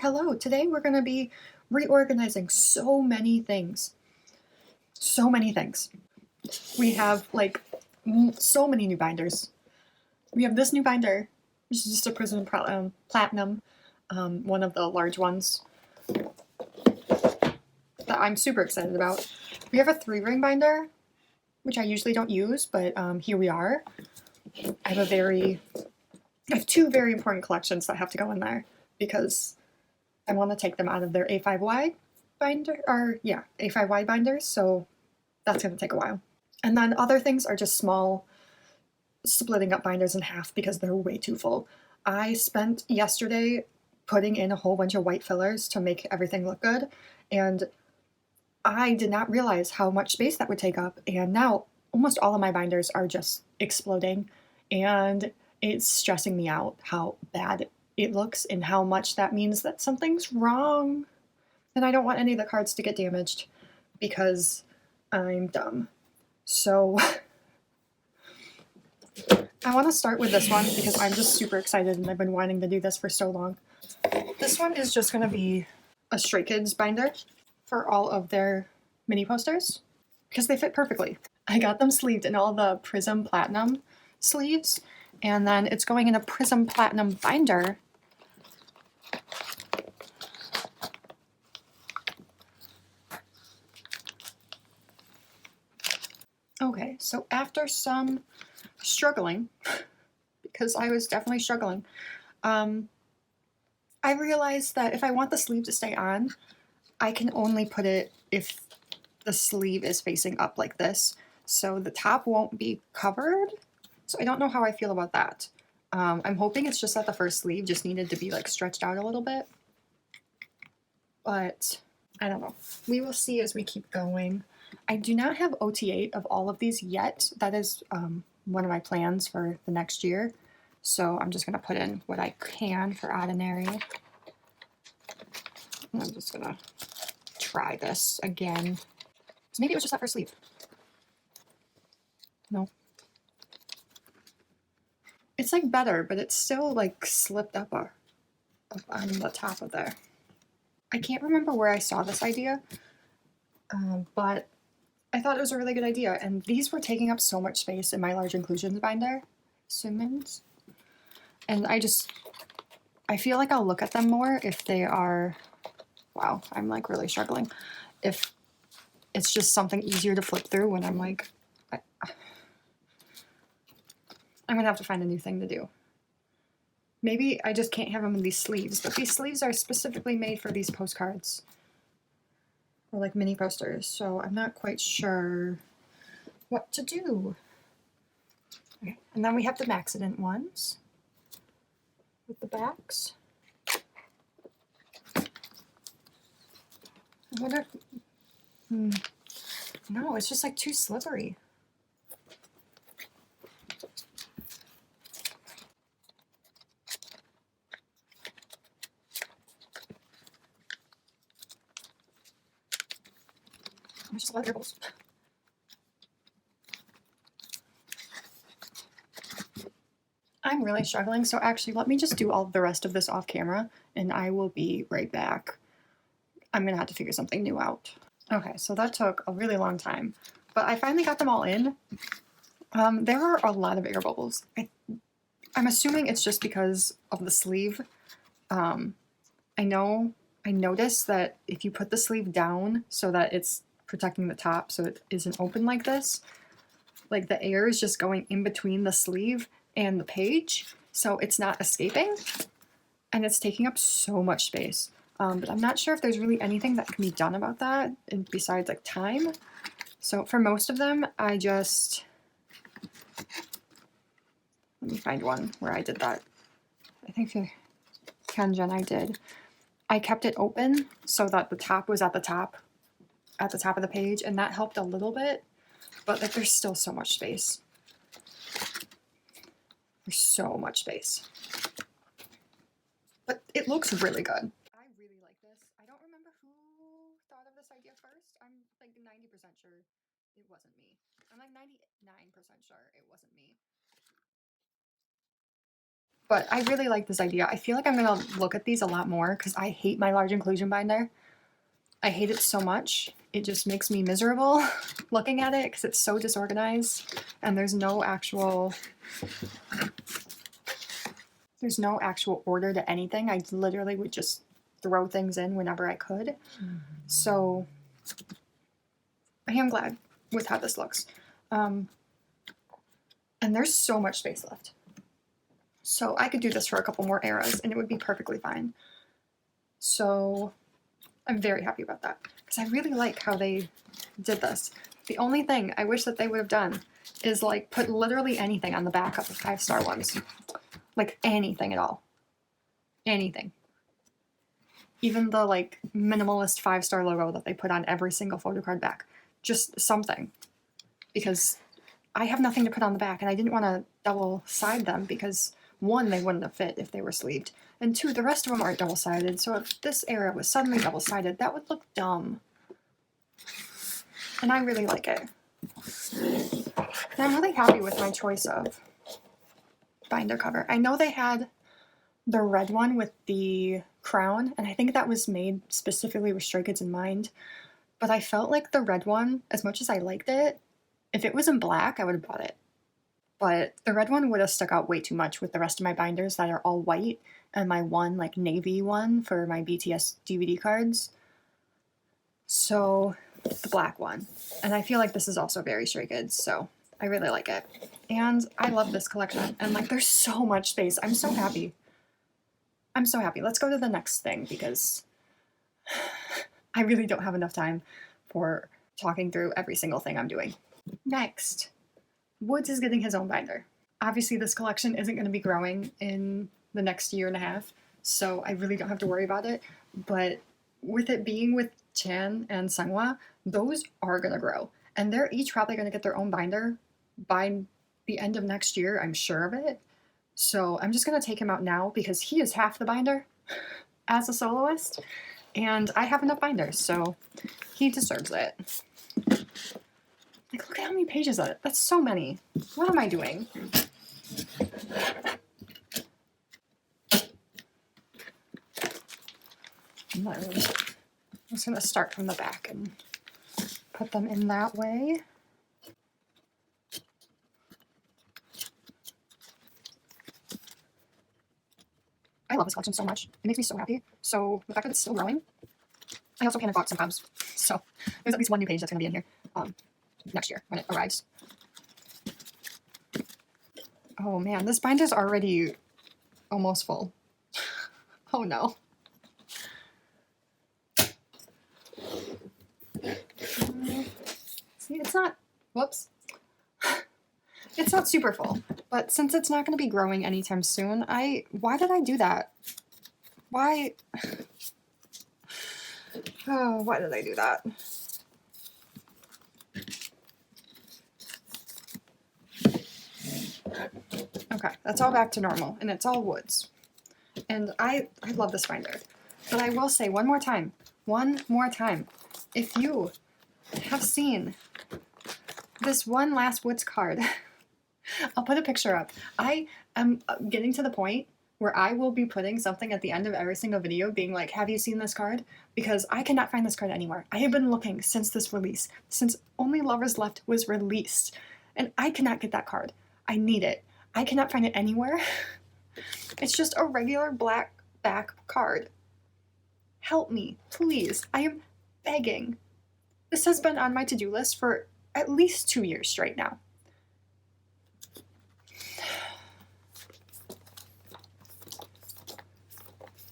hello. Today we're going to be reorganizing so many things. So many things. We have like so many new binders. We have this new binder, which is just a Prism Platinum, one of the large ones that I'm super excited about. We have a 3-ring binder, which I usually don't use, but here we are. I have two very important collections that have to go in there because I want to take them out of their A5 wide binder, A5 wide binders, so that's going to take a while. And then other things are just small, splitting up binders in half because they're way too full. I spent yesterday putting in a whole bunch of white fillers to make everything look good, and I did not realize how much space that would take up, and now almost all of my binders are just exploding, and it's stressing me out how bad it looks and how much that means that something's wrong. And I don't want any of the cards to get damaged because I'm dumb. So I want to start with this one because I'm just super excited and I've been wanting to do this for so long. This one is just going to be a Stray Kids binder for all of their mini posters because they fit perfectly. I got them sleeved in all the Prism Platinum sleeves, and then it's going in a Prism Platinum binder. Okay, so after some struggling, because I was definitely struggling, I realized that if I want the sleeve to stay on, I can only put it if the sleeve is facing up like this, so the top won't be covered. So I don't know how I feel about that. I'm hoping it's just that the first sleeve just needed to be like stretched out a little bit, but I don't know. We will see as we keep going. I do not have OT8 of all of these yet. That is one of my plans for the next year. So I'm just going to put in what I can for ordinary. I'm just going to try this again. So maybe it was just that first sleeve. No. It's like better, but it's still like slipped up on the top of there. I can't remember where I saw this idea, but I thought it was a really good idea. And these were taking up so much space in my large inclusions binder, Simmons. And I feel like I'll look at them more if they are, wow, I'm like really struggling. If it's just something easier to flip through when I'm like, I'm gonna have to find a new thing to do. Maybe I just can't have them in these sleeves, but these sleeves are specifically made for these postcards. Or like mini posters, so I'm not quite sure what to do. Okay. And then we have the Maxident ones with the backs. I wonder if, no, it's just like too slithery. There's just a lot of dribbles. I'm really struggling, so actually let me just do all the rest of this off camera and I will be right back. I'm gonna have to figure something new out. Okay, so that took a really long time, but I finally got them all in. There are a lot of air bubbles. I'm assuming it's just because of the sleeve. I noticed that if you put the sleeve down so that it's protecting the top so it isn't open like this, like the air is just going in between the sleeve and the page, so it's not escaping, and it's taking up so much space. But I'm not sure if there's really anything that can be done about that besides like time. So for most of them, I just, let me find one where I did that. I think for Kenjan I kept it open so that the top was at the top of the page, and that helped a little bit, but like there's still so much space. There's so much space. But it looks really good. I really like this. I don't remember who thought of this idea first. I'm like 90% sure it wasn't me. I'm like 99% sure it wasn't me. But I really like this idea. I feel like I'm going to look at these a lot more because I hate my large inclusion binder. I hate it so much. It just makes me miserable looking at it because it's so disorganized and there's no actual order to anything. I literally would just throw things in whenever I could. So I am glad with how this looks. And there's so much space left. So I could do this for a couple more eras and it would be perfectly fine. So I'm very happy about that because I really like how they did this. The only thing I wish that they would have done is like put literally anything on the back of the 5-star ones. Like anything at all. Anything. Even the like minimalist 5-star logo that they put on every single photo card back. Just something. Because I have nothing to put on the back and I didn't want to double side them because 1, they wouldn't have fit if they were sleeved. And 2, the rest of them aren't double-sided, so if this era was suddenly double-sided, that would look dumb. And I really like it. And I'm really happy with my choice of binder cover. I know they had the red one with the crown, and I think that was made specifically with Stray Kids in mind, but I felt like the red one, as much as I liked it, if it was in black, I would have bought it. But the red one would have stuck out way too much with the rest of my binders that are all white and my one like navy one for my BTS DVD cards. So the black one. And I feel like this is also very Stray Kids, so I really like it. And I love this collection. And like there's so much space. I'm so happy. I'm so happy. Let's go to the next thing because I really don't have enough time for talking through every single thing I'm doing. Next. woodz is getting his own binder. Obviously this collection isn't going to be growing in the next year and a half, so I really don't have to worry about it, but with it being with Chan and Seonghwa, those are going to grow, and they're each probably going to get their own binder by the end of next year, I'm sure of it, so I'm just going to take him out now because he is half the binder as a soloist, and I have enough binders, so he deserves it. Like, look at how many pages of it. That's so many. What am I doing? I'm just going to start from the back and put them in that way. I love this collection so much. It makes me so happy. So the fact that it's still growing. I also panic bought sometimes. So there's at least one new page that's going to be in here. Next year when it arrives. Oh man, this binder's already almost full. Oh no. See, it's not, whoops. It's not super full, but since it's not going to be growing anytime soon, why did I do that? Why? Oh, why did I do that? Okay, that's all back to normal, and it's all woodz. And I love this binder. But I will say one more time, if you have seen this one last woodz card, I'll put a picture up. I am getting to the point where I will be putting something at the end of every single video being like, have you seen this card? Because I cannot find this card anywhere. I have been looking since this release, since Only Lovers Left was released, and I cannot get that card. I need it. I cannot find it anywhere. It's just a regular black back card. Help me, please. I am begging. This has been on my to-do list for at least 2 years straight now.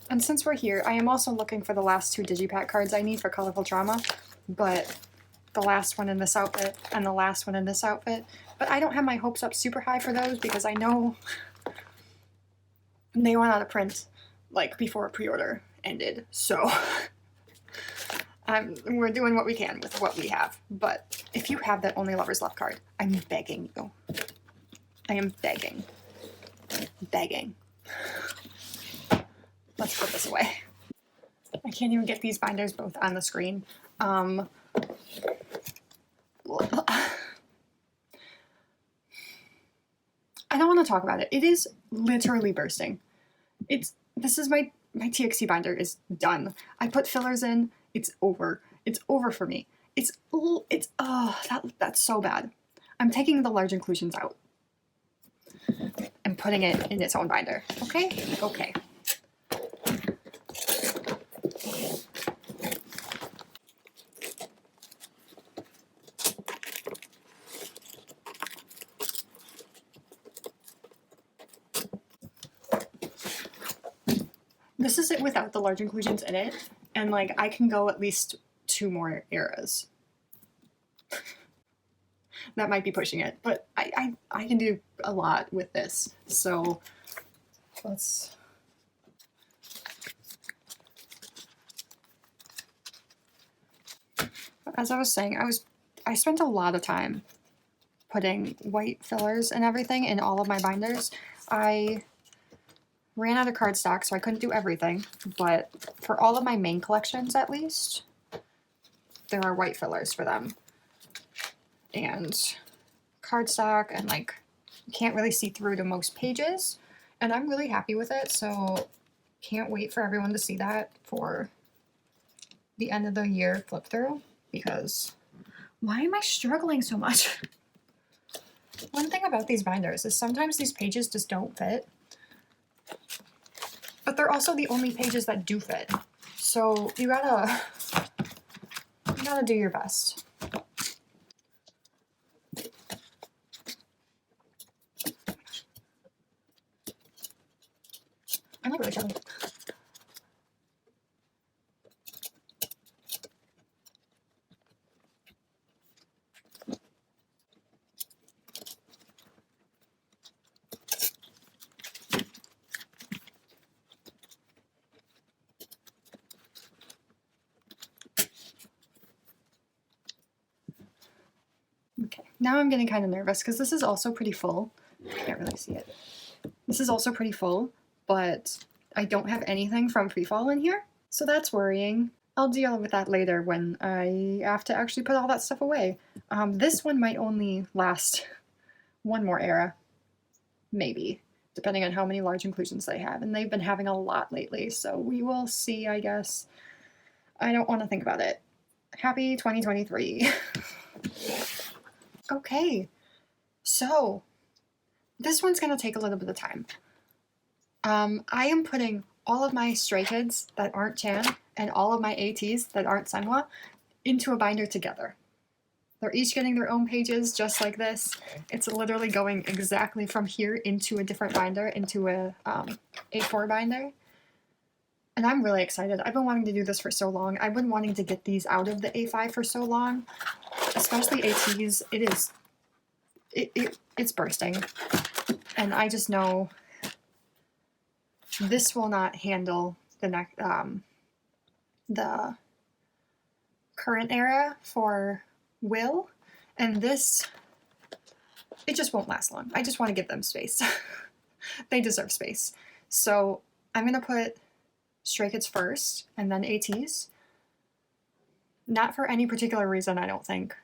And since we're here, I am also looking for the last 2 Digipack cards I need for Colorful Trauma, but the last one in this outfit and the last one in this outfit. But I don't have my hopes up super high for those because I know they went out of print like before pre-order ended. So we're doing what we can with what we have. But if you have that Only Lovers Left card, I'm begging you. I am begging. Begging. Let's put this away. I can't even get these binders both on the screen. I don't want to talk about it. It is literally bursting. This is my TXT binder is done. I put fillers in. It's over. It's over for me. That's so bad. I'm taking the large inclusions out and putting it in its own binder. Okay? Okay. This is it without the large inclusions in it, and like I can go at least 2 more eras. That might be pushing it, but I can do a lot with this. So let's. As I was saying, I spent a lot of time putting white fillers and everything in all of my binders. I ran out of cardstock, so I couldn't do everything, but for all of my main collections at least, there are white fillers for them. And cardstock, and like you can't really see through to most pages, and I'm really happy with it, so can't wait for everyone to see that for the end of the year flip through, because why am I struggling so much? One thing about these binders is sometimes these pages just don't fit, but they're also the only pages that do fit. So you gotta do your best. I'm like really struggling. Okay, now I'm getting kind of nervous because this is also pretty full. I can't really see it. This is also pretty full, but I don't have anything from Free Fall in here, so that's worrying. I'll deal with that later when I have to actually put all that stuff away. This one might only last 1 more era, maybe, depending on how many large inclusions they have, and they've been having a lot lately, so we will see, I guess. I don't want to think about it. Happy 2023. Okay, so this one's going to take a little bit of time. I am putting all of my Stray Kids that aren't Chan and all of my ateez that aren't seonghwa into a binder together. They're each getting their own pages just like this. It's literally going exactly from here into a different binder, into a A4 binder. And I'm really excited. I've been wanting to do this for so long. I've been wanting to get these out of the A5 for so long, especially ateez. It's bursting. And I just know this will not handle the current era for Will, and this, it just won't last long. I just want to give them space. They deserve space. So I'm going to put Stray Kids first, and then ateez. Not for any particular reason, I don't think.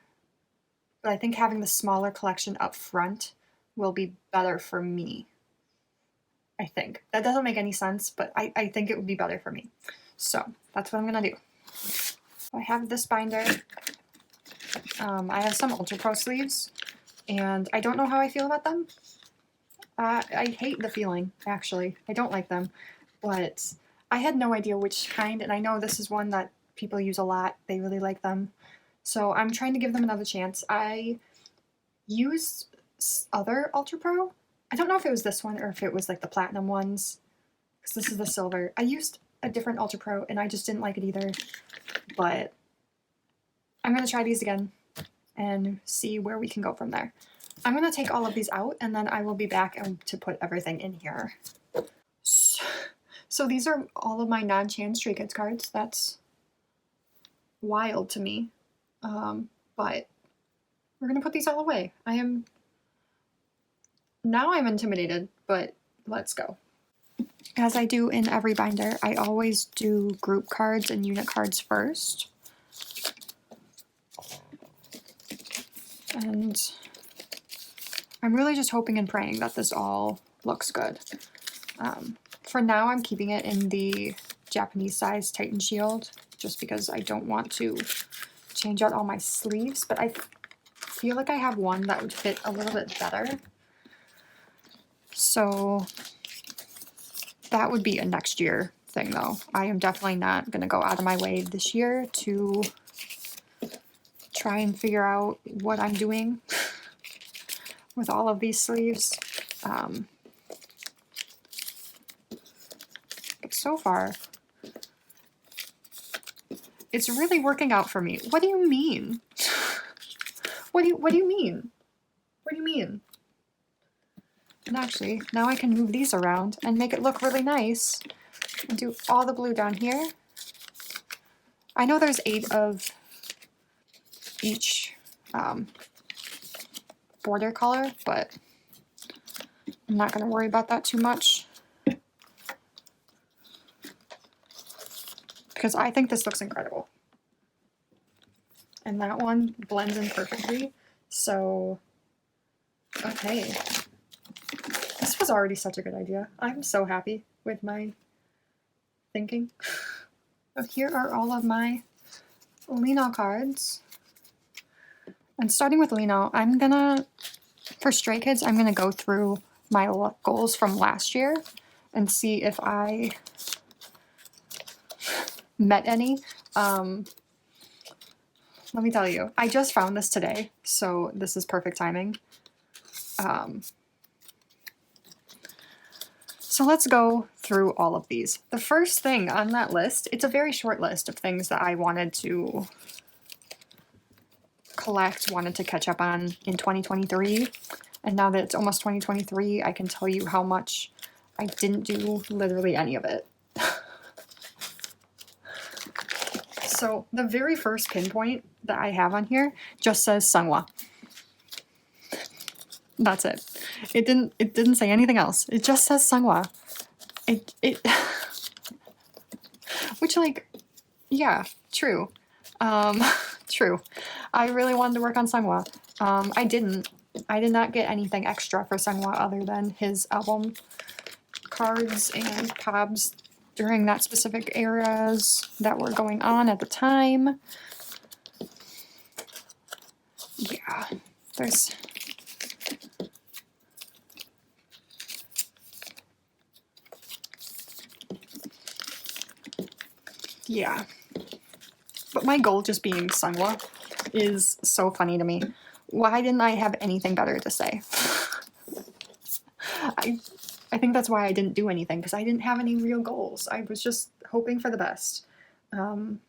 But I think having the smaller collection up front will be better for me. I think. That doesn't make any sense, but I think it would be better for me. So that's what I'm going to do. I have this binder. I have some Ultra Pro sleeves, and I don't know how I feel about them. I hate the feeling, actually. I don't like them, but I had no idea which kind, and I know this is one that people use a lot. They really like them. So I'm trying to give them another chance. I used other Ultra Pro. I don't know if it was this one or if it was like the platinum ones, because this is the silver. I used a different Ultra Pro, and I just didn't like it either, but I'm going to try these again and see where we can go from there. I'm going to take all of these out, and then I will be back to put everything in here. So these are all of my non-Chan Stray Kids cards. That's wild to me, but we're going to put these all away. Now I'm intimidated, but let's go. As I do in every binder, I always do group cards and unit cards first. And I'm really just hoping and praying that this all looks good. For now, I'm keeping it in the Japanese size Titan Shield, just because I don't want to change out all my sleeves, but I feel like I have one that would fit a little bit better. So that would be a next year thing though. I am definitely not going to go out of my way this year to try and figure out what I'm doing with all of these sleeves. But so far, it's really working out for me. What do you mean? What do you mean? What do you mean? And actually, now I can move these around and make it look really nice. And do all the blue down here. I know there's 8 of each border color, but I'm not going to worry about that too much. Because I think this looks incredible. And that one blends in perfectly. So, okay. This was already such a good idea. I'm so happy with my thinking. So here are all of my Lino cards. And starting with Lino, I'm gonna, for Stray Kids, I'm gonna go through my goals from last year and see if I met any. Let me tell you, I just found this today, so this is perfect timing. So let's go through all of these. The first thing on that list, it's a very short list of things that I wanted to collect, wanted to catch up on in 2023. And now that it's almost 2023, I can tell you how much I didn't do literally any of it. So the very first pinpoint that I have on here just says seonghwa. That's it. It didn't say anything else. It just says seonghwa. Which, like, yeah, true. True. I really wanted to work on seonghwa. I did not get anything extra for seonghwa other than his album cards and pobs during that specific eras that were going on at the time. Yeah, there's... Yeah. But my goal just being seonghwa is so funny to me. Why didn't I have anything better to say? I think that's why I didn't do anything, because I didn't have any real goals. I was just hoping for the best. I'm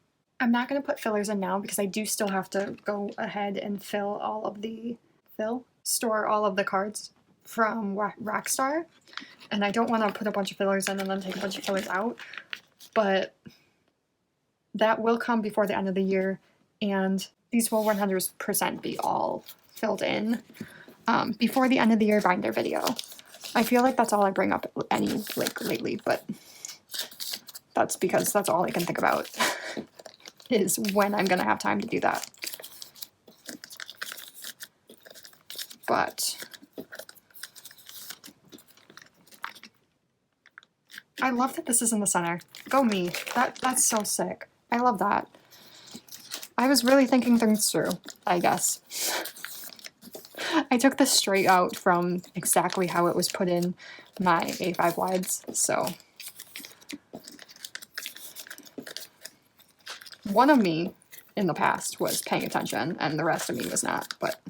not going to put fillers in now because I do still have to go ahead and store all of the cards from Rockstar. And I don't want to put a bunch of fillers in and then take a bunch of fillers out. But that will come before the end of the year, and these will 100% be all filled in before the end of the year binder video. I feel like that's all I bring up lately, but that's because that's all I can think about is when I'm gonna have time to do that. But I love that this is in the center. Go me. That's so sick. I love that. I was really thinking things through, I guess. I took this straight out from exactly how it was put in my A5 wides, so. One of me in the past was paying attention, and the rest of me was not, but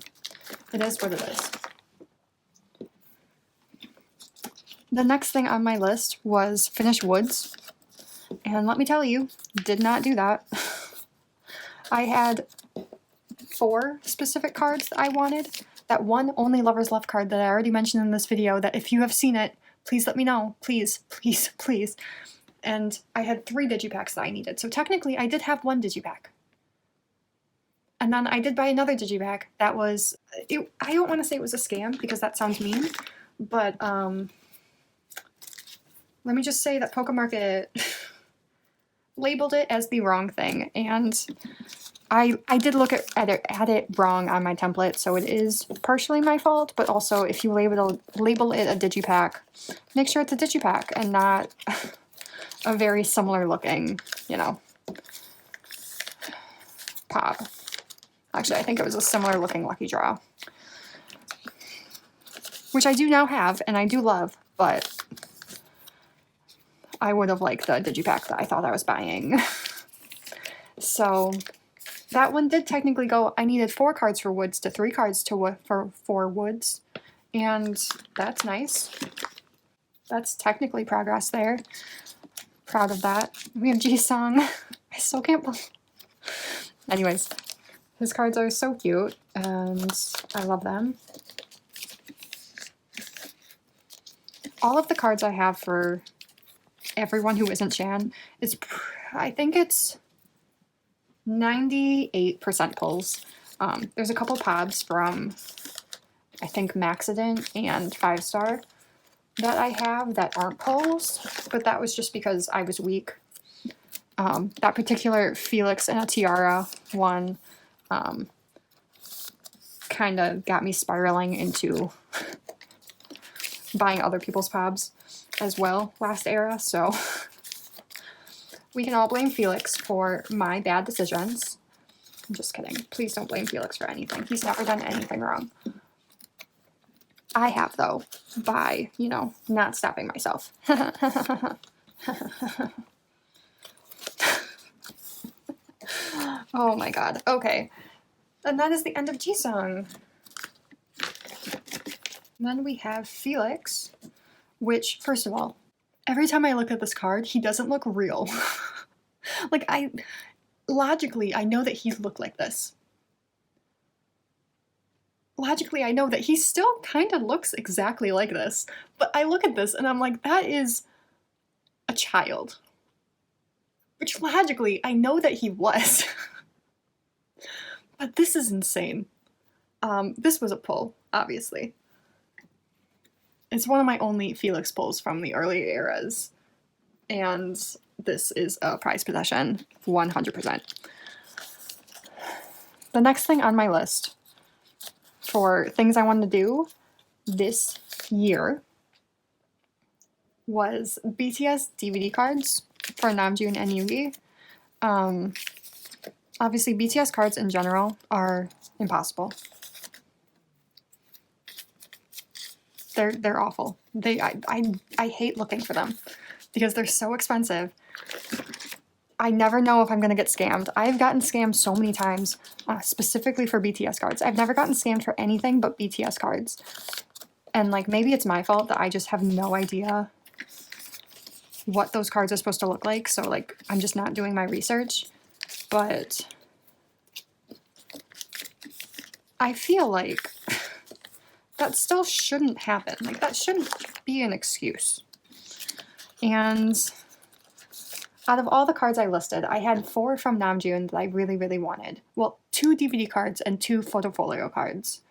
it is what it is. The next thing on my list was finish woodz, and let me tell you, did not do that. I had 4 specific cards that I wanted. That one Only Lovers Left card that I already mentioned in this video, that if you have seen it, please let me know. Please, please, please. And I had 3 digipacks that I needed. So technically, I did have 1 digipack. And then I did buy another digipack that was... I don't want to say it was a scam, because that sounds mean. But, let me just say that Pokemarket labeled it as the wrong thing. And I did look at it wrong on my template, so it is partially my fault, but also if you label it a digipack, make sure it's a digipack and not a very similar looking, you know, pop. Actually, I think it was a similar looking Lucky Draw, which I do now have and I do love, but I would have liked the digipack that I thought I was buying. So that one did technically go, I needed 4 cards for woodz to 3 cards to for woodz, and that's nice. That's technically progress there. Proud of that. We have Jisung. I still can't believe. Anyways, his cards are so cute, and I love them. All of the cards I have for everyone who isn't Shan is, I think it's 98% pulls. There's a couple pobs from, I think, Maxident and 5-star that I have that aren't pulls, but that was just because I was weak. That particular Felix and a Tiara one kind of got me spiraling into buying other people's pobs as well last era, so we can all blame Felix for my bad decisions. I'm just kidding. Please don't blame Felix for anything. He's never done anything wrong. I have, though, by, you know, not stopping myself. Oh my god. Okay. And that is the end of Jisung. Then we have Felix, which, first of all, every time I look at this card, he doesn't look real. Like, logically, I know that he's looked like this. Logically, I know that he still kind of looks exactly like this. But I look at this and I'm like, that is a child. Which logically, I know that he was. But this is insane. This was a pull, obviously. It's one of my only Felix pulls from the early eras. And this is a prized possession, 100%. The next thing on my list for things I wanted to do this year was BTS DVD cards for Namjoon and Yoongi. Obviously, BTS cards in general are impossible. They're awful. I hate looking for them because they're so expensive. I never know if I'm going to get scammed. I've gotten scammed so many times, specifically for BTS cards. I've never gotten scammed for anything but BTS cards. And, like, maybe it's my fault that I just have no idea what those cards are supposed to look like. So, like, I'm just not doing my research. But I feel like that still shouldn't happen. Like, that shouldn't be an excuse. And out of all the cards I listed, I had 4 from Namjoon that I really, really wanted. Well, 2 DVD cards and 2 photofolio cards.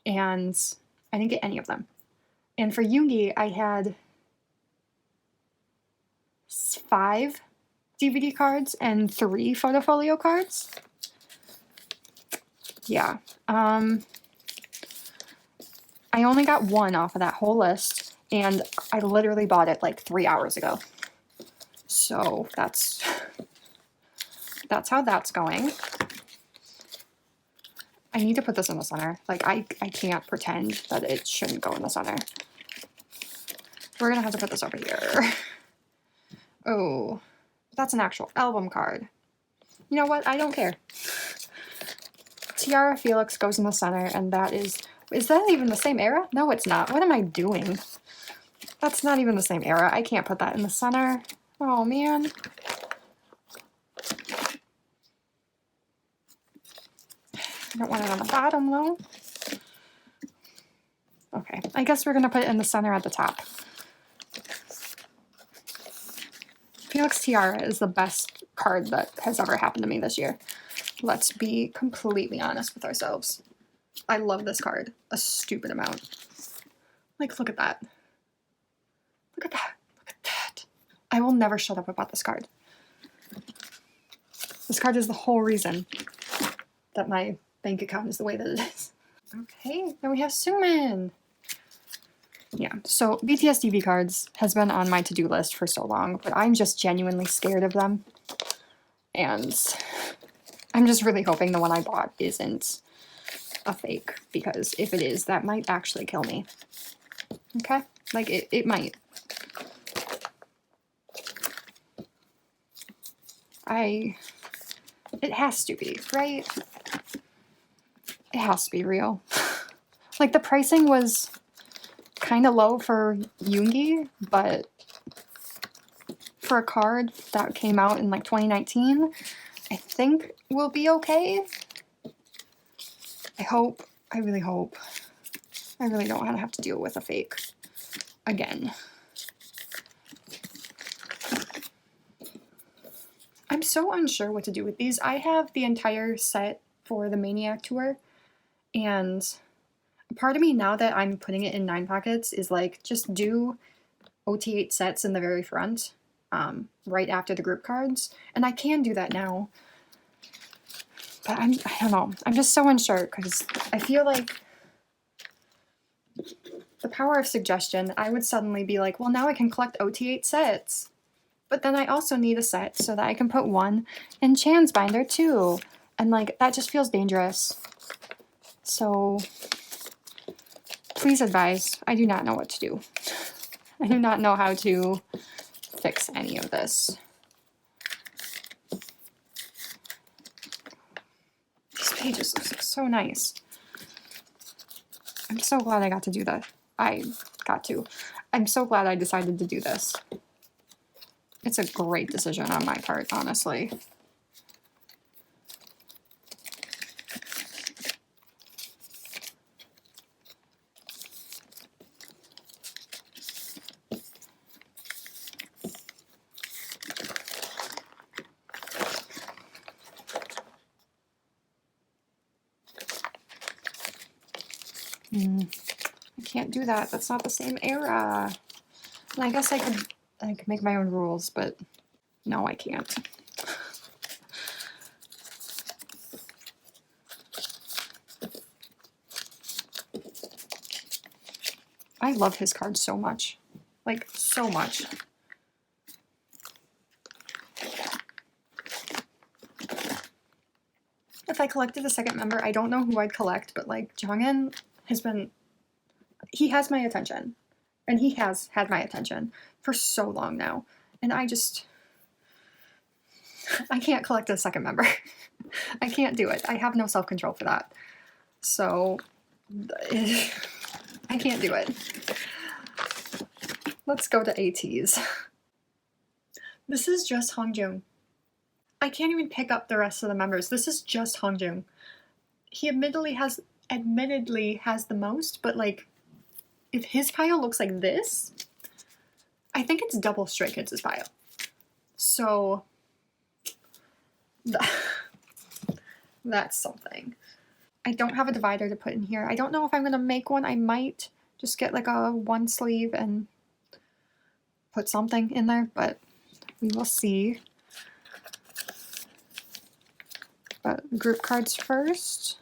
And I didn't get any of them. And for Yoongi, I had 5 DVD cards and 3 photofolio cards. Yeah. I only got 1 off of that whole list, and I literally bought it like 3 hours ago. So that's how that's going. I need to put this in the center. Like, I can't pretend that it shouldn't go in the center. We're gonna have to put this over here. Oh, that's an actual album card. You know what? I don't care. Tiara Felix goes in the center, and that is that even the same era? No, it's not. What am I doing? That's not even the same era. I can't put that in the center. Oh, man. I don't want it on the bottom, though. Okay, I guess we're going to put it in the center at the top. Felix Tiara is the best card that has ever happened to me this year. Let's be completely honest with ourselves. I love this card a stupid amount. Like, look at that. Look at that. Look at that. I will never shut up about this card. This card is the whole reason that my bank account is the way that it is. Okay, then we have Sumin. Yeah, so BTS DV cards has been on my to-do list for so long, but I'm just genuinely scared of them. And I'm just really hoping the one I bought isn't a fake, because if it is, that might actually kill me. Okay? Like, it might. It has to be, right? It has to be real. Like, the pricing was kind of low for Yoongi, but for a card that came out in like 2019, I think we'll be okay. I hope. I really hope. I really don't want to have to deal with a fake again. I'm so unsure what to do with these. I have the entire set for the Maniac tour, and part of me, now that I'm putting it in 9 pockets, is like, just do OT8 sets in the very front, right after the group cards, and I can do that now. But I don't know. I'm just so unsure, because I feel like the power of suggestion, I would suddenly be like, well, now I can collect OT8 sets. But then I also need a set so that I can put one in Chan's binder too. And like, that just feels dangerous. So please advise. I do not know what to do. I do not know how to fix any of this. These pages look so nice. I'm so glad I got to do that. I'm so glad I decided to do this. It's a great decision on my part, honestly. I can't do that. That's not the same era. And I guess I could make my own rules, but no, I can't. I love his cards so much. Like, so much. If I collected a second member, I don't know who I'd collect, but like, Jongin has been... He has my attention. And he has had my attention for so long now. And I can't collect a second member. I can't do it. I have no self-control for that. So, I can't do it. Let's go to ateez. This is just Hongjoong. I can't even pick up the rest of the members. This is just Hongjoong. He admittedly has the most, but like, if his pile looks like this, I think it's double Stray Kids' pile. So, that's something. I don't have a divider to put in here. I don't know if I'm going to make one. I might just get like a 1 sleeve and put something in there, but we will see. But group cards first.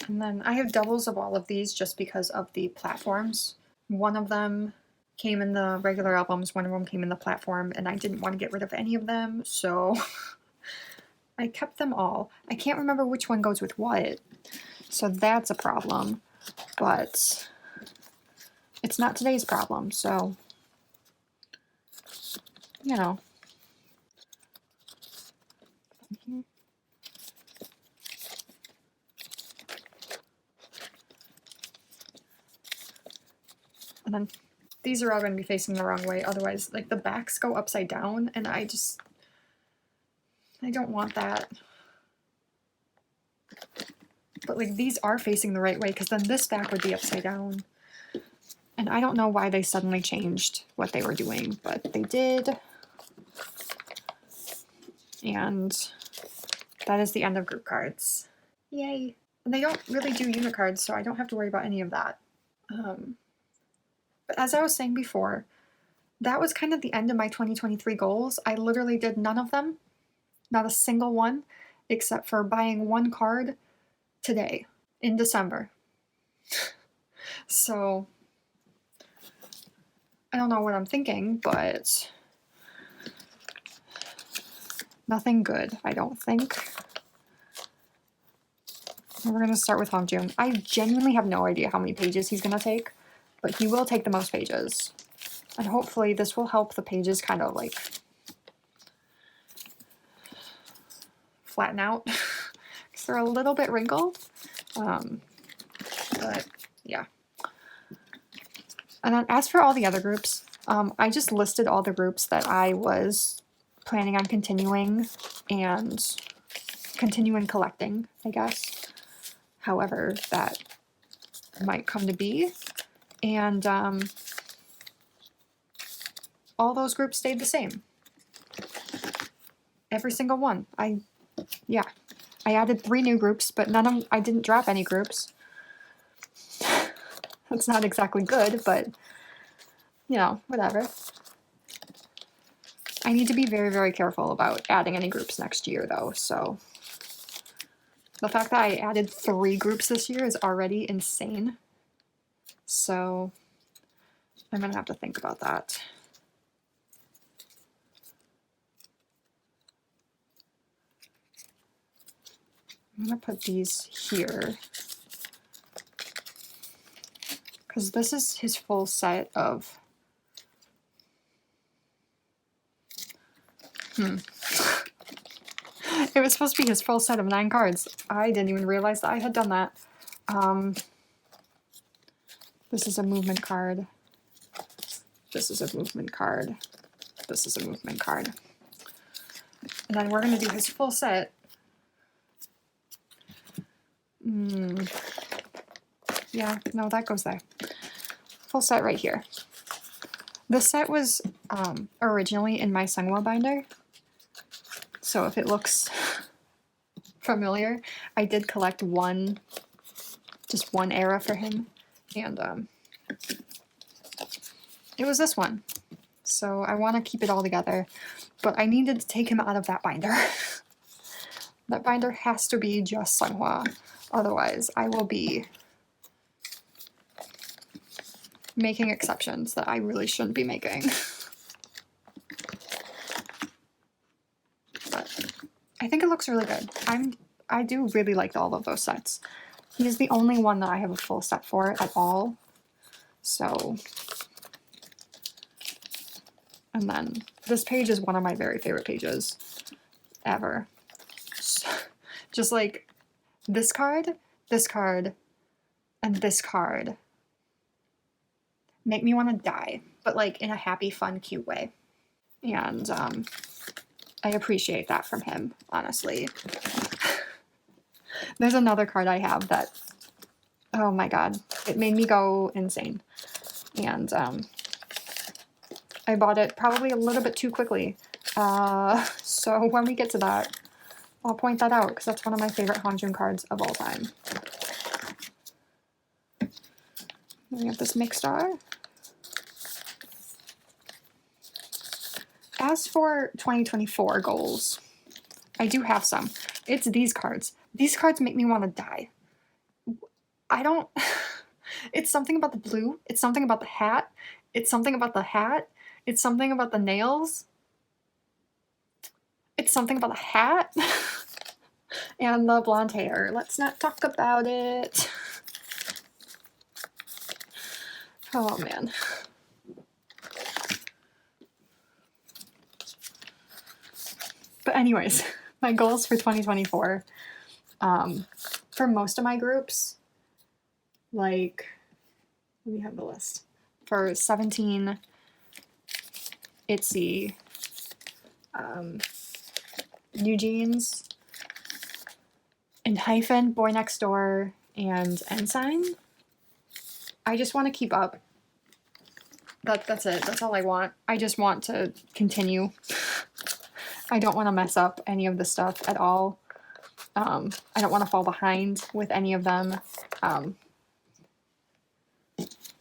And then I have doubles of all of these just because of the platforms. One of them came in the regular albums, one of them came in the platform, and I didn't want to get rid of any of them, so I kept them all. I can't remember which one goes with what, so that's a problem, but it's not today's problem, so, you know. And then these are all going to be facing the wrong way, otherwise, like, the backs go upside down, and I don't want that. But, like, these are facing the right way, because then this back would be upside down. And I don't know why they suddenly changed what they were doing, but they did. And that is the end of group cards. Yay. And they don't really do unit cards, so I don't have to worry about any of that. But as I was saying before, that was kind of the end of my 2023 goals. I literally did none of them, not a single one, except for buying one card today in December. So I don't know what I'm thinking, but nothing good, I don't think. We're going to start with Hongjoong. I genuinely have no idea how many pages he's going to take, but he will take the most pages. And hopefully this will help the pages kind of like flatten out because they're a little bit wrinkled. But yeah. And then as for all the other groups, I just listed all the groups that I was planning on continuing and continuing collecting, I guess. However that might come to be. And all those groups stayed the same. Every single one. I added 3 new groups, but I didn't drop any groups. That's not exactly good, but you know, whatever. I need to be very, very careful about adding any groups next year though, so the fact that I added 3 groups this year is already insane. So I'm gonna have to think about that. I'm gonna put these here because this is his full set of It was supposed to be his full set of 9 cards. I didn't even realize that I had done that. This is a movement card. This is a movement card. This is a movement card. And then we're going to do his full set. Yeah, no, that goes there. Full set right here. This set was originally in my seonghwa binder. So if it looks familiar, I did collect just one era for him. And it was this one. So I want to keep it all together. But I needed to take him out of that binder. That binder has to be just seonghwa. Otherwise, I will be making exceptions that I really shouldn't be making. But I think it looks really good. I do really like all of those sets. He's the only one that I have a full set for at all. So, and then this page is one of my very favorite pages ever. Just like this card, and this card make me want to die, but like in a happy, fun, cute way. And I appreciate that from him, honestly. There's another card I have that, oh my god, it made me go insane. And I bought it probably a little bit too quickly. So when we get to that, I'll point that out because that's one of my favorite Hongjoong cards of all time. We have this mixed star. As for 2024 goals, I do have some. It's these cards. These cards make me want to die. It's something about the blue. It's something about the hat. It's something about the hat. It's something about the nails. It's something about the hat. And the blonde hair. Let's not talk about it. Oh man. But anyways, my goals for 2024, for most of my groups, like, let me have the list. For 17, ateez, New Jeans, and hyphen, Boy Next Door, and Ensign. I just want to keep up. That's it. That's all I want. I just want to continue. I don't want to mess up any of the stuff at all. I don't want to fall behind with any of them.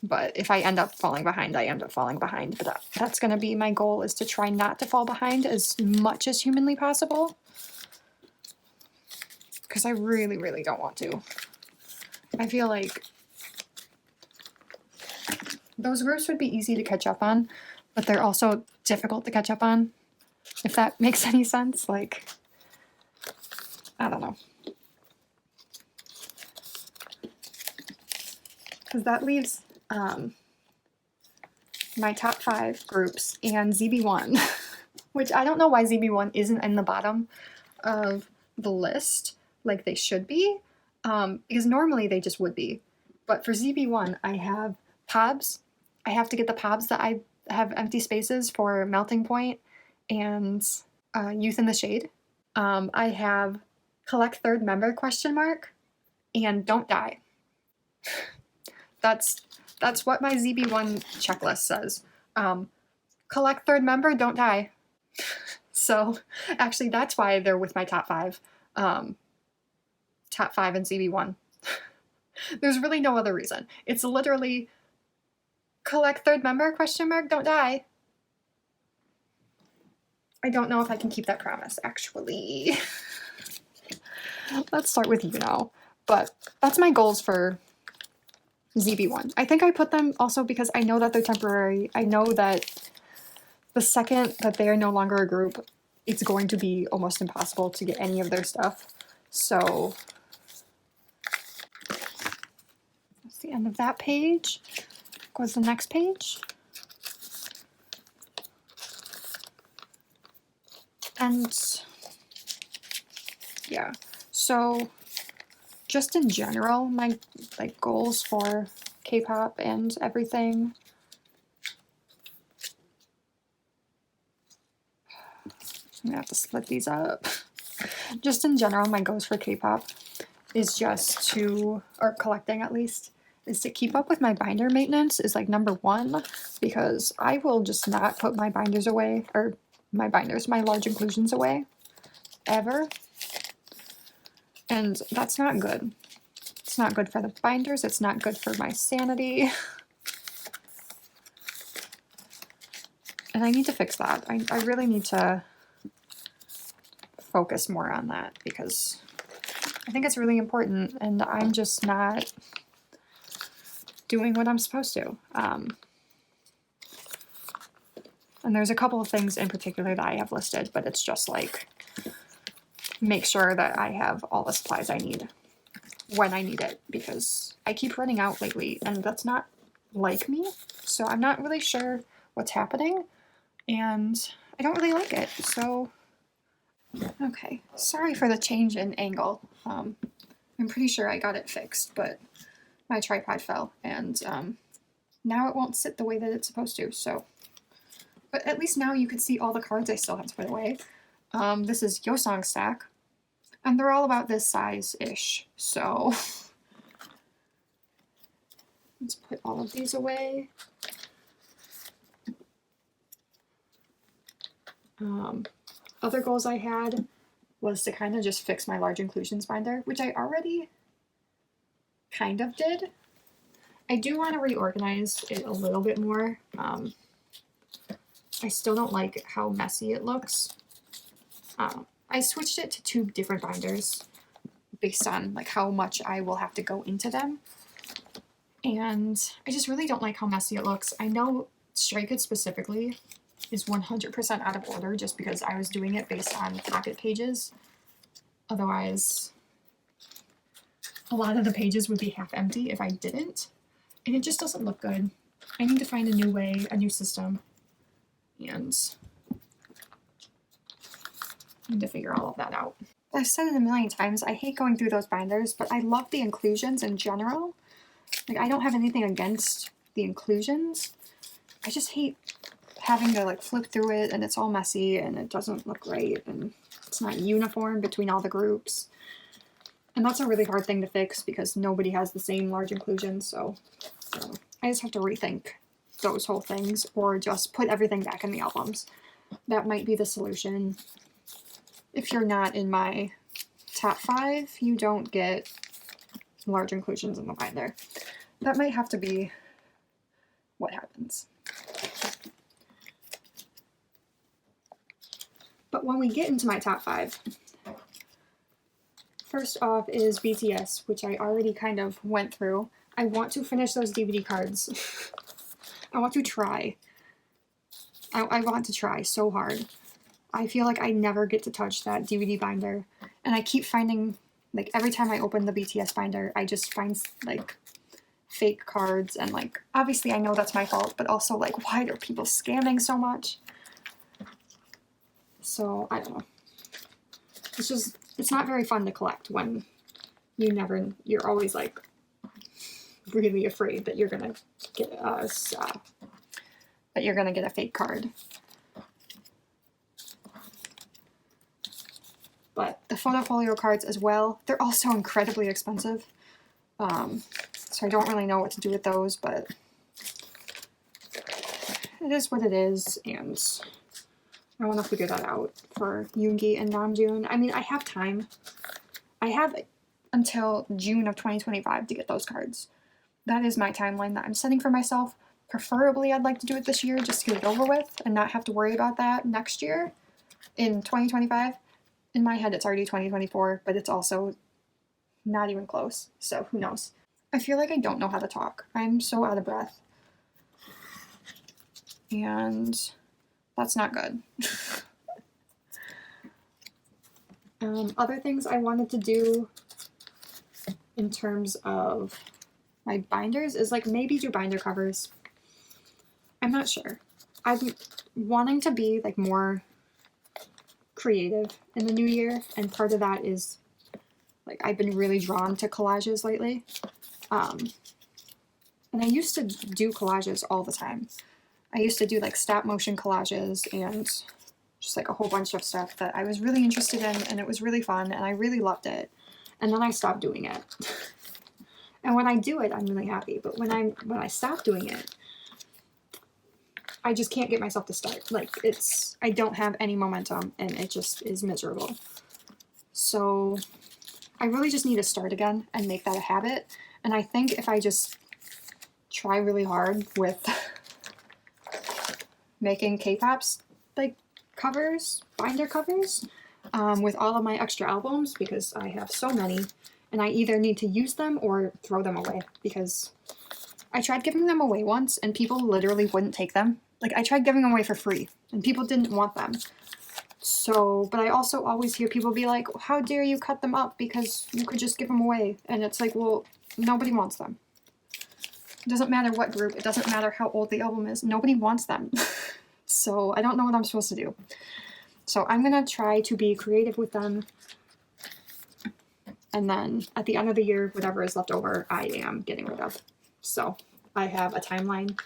But if I end up falling behind, I end up falling behind. But that's going to be my goal, is to try not to fall behind as much as humanly possible. Because I really, really don't want to. I feel like those groups would be easy to catch up on, but they're also difficult to catch up on, if that makes any sense. Like, I don't know. Because that leaves my top 5 groups and ZB1, which I don't know why ZB1 isn't in the bottom of the list like they should be, because normally they just would be. But for ZB1, I have POBs. I have to get the POBs that I have empty spaces for Melting Point and Youth in the Shade. I have Collect Third Member ? And Don't Die. That's what my ZB1 checklist says. Collect third member, don't die. So actually that's why they're with my top 5. Top 5 and ZB1. There's really no other reason. It's literally collect third member ? Don't die. I don't know if I can keep that promise, actually. Let's start with but that's my goals for ZB1. I think I put them also because I know that they're temporary. I know that the second that they are no longer a group, it's going to be almost impossible to get any of their stuff. So that's the end of that page. Goes the next page. And yeah, so just in general, my goals for K-pop and everything. I'm gonna have to split these up. Just in general, my goals for K-pop is just to, or collecting at least, is to keep up with my binder maintenance is like number 1, because I will just not put my binders away, or my large inclusions away, ever. And that's not good. It's not good for the binders. It's not good for my sanity. And I need to fix that. I really need to focus more on that, because I think it's really important and I'm just not doing what I'm supposed to. And there's a couple of things in particular that I have listed, but it's just like, make sure that I have all the supplies I need when I need it, because I keep running out lately and that's not like me. So I'm not really sure what's happening and I don't really like it. So, okay, sorry for the change in angle. I'm pretty sure I got it fixed, but my tripod fell and now it won't sit the way that it's supposed to. So, but at least now you can see all the cards I still have to put away. This is Yosong stack. And they're all about this size-ish, so let's put all of these away. Other goals I had was to kind of just fix my large inclusions binder, which I already kind of did. I do want to reorganize it a little bit more. I still don't like how messy it looks. I switched it to 2 different binders based on like how much I will have to go into them. And I just really don't like how messy it looks. I know Stray Kids specifically is 100% out of order just because I was doing it based on pocket pages. Otherwise, a lot of the pages would be half empty if I didn't. And it just doesn't look good. I need to find a new way, a new system. And I need to figure all of that out. I've said it a million times, I hate going through those binders, but I love the inclusions in general. Like, I don't have anything against the inclusions. I just hate having to like flip through it and it's all messy and it doesn't look right and it's not uniform between all the groups. And that's a really hard thing to fix because nobody has the same large inclusions, so I just have to rethink those whole things or just put everything back in the albums. That might be the solution if you're not in my top 5, you don't get large inclusions in the binder. That might have to be what happens. But when we get into my top 5, first off is BTS, which I already kind of went through. I want to finish those DVD cards. I want to try. I want to try so hard. I feel like I never get to touch that DVD binder. And I keep finding, like, every time I open the BTS binder, I just find, like, fake cards. And, like, obviously I know that's my fault, but also, like, why are people scamming so much? So, I don't know. It's just, it's not very fun to collect when you're always, like, really afraid that you're gonna get a fake card. But the photofolio cards as well, they're also incredibly expensive. So I don't really know what to do with those, but it is what it is, and I want to figure that out for Yoongi and Namjoon. I mean, I have time. I have until June of 2025 to get those cards. That is my timeline that I'm setting for myself. Preferably, I'd like to do it this year just to get it over with and not have to worry about that next year in 2025. In my head, it's already 2024, but it's also not even close, so who knows. I feel like I don't know how to talk. I'm so out of breath. And that's not good. Other things I wanted to do in terms of my binders is, like, maybe do binder covers. I'm not sure. I'm wanting to be, like, more creative in the new year, and part of that is, like, I've been really drawn to collages lately. And I used to do collages all the time. I used to do, like, stop motion collages and just, like, a whole bunch of stuff that I was really interested in, and it was really fun, and I really loved it. And then I stopped doing it. And when I do it, I'm really happy. But when I stop doing it, I just can't get myself to start. Like, I don't have any momentum, and it just is miserable. So I really just need to start again and make that a habit. And I think if I just try really hard with making K-pop's, like, covers, binder covers, with all of my extra albums, because I have so many, and I either need to use them or throw them away, because I tried giving them away once, and people literally wouldn't take them. Like, I tried giving them away for free, and people didn't want them. So, but I also always hear people be like, how dare you cut them up, because you could just give them away. And it's like, well, nobody wants them. It doesn't matter what group, it doesn't matter how old the album is, nobody wants them. So I don't know what I'm supposed to do. So I'm gonna try to be creative with them. And then at the end of the year, whatever is left over, I am getting rid of. So I have a timeline,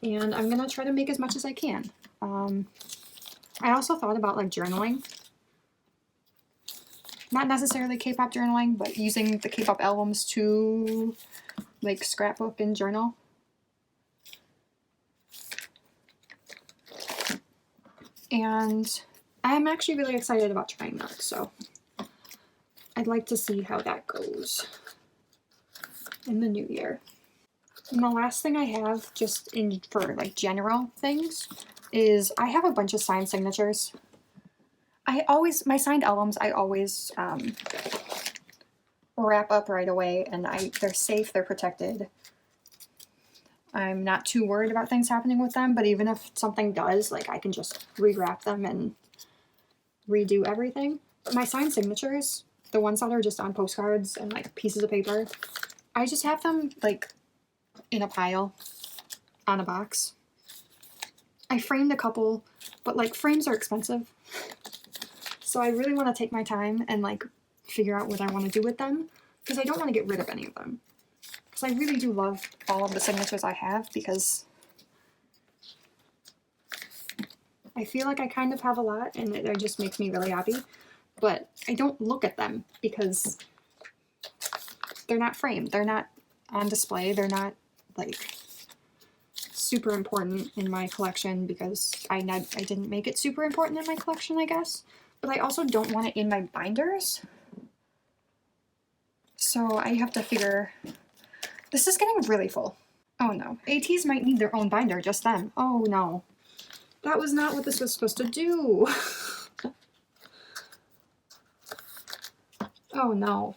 and I'm gonna try to make as much as I can. I also thought about, like, journaling. Not necessarily K-pop journaling, but using the K-pop albums to, like, scrapbook and journal. And I'm actually really excited about trying that, so I'd like to see how that goes in the new year. And the last thing I have, just for, like, general things, is I have a bunch of signed signatures. My signed albums, I always wrap up right away, and they're safe, they're protected. I'm not too worried about things happening with them, but even if something does, like, I can just rewrap them and redo everything. But my signed signatures, the ones that are just on postcards and, like, pieces of paper, I just have them, like, in a pile on a box. I framed a couple, but, like, frames are expensive. So I really want to take my time and, like, figure out what I want to do with them, because I don't want to get rid of any of them. Because I really do love all of the signatures I have, because I feel like I kind of have a lot, and it just makes me really happy. But I don't look at them, because they're not framed. They're not on display. They're not, like, super important in my collection, because I didn't make it super important in my collection, I guess. But I also don't want it in my binders. So I have to figure, this is getting really full. Oh no, ateez might need their own binder just then. Oh no, that was not what this was supposed to do. Oh no.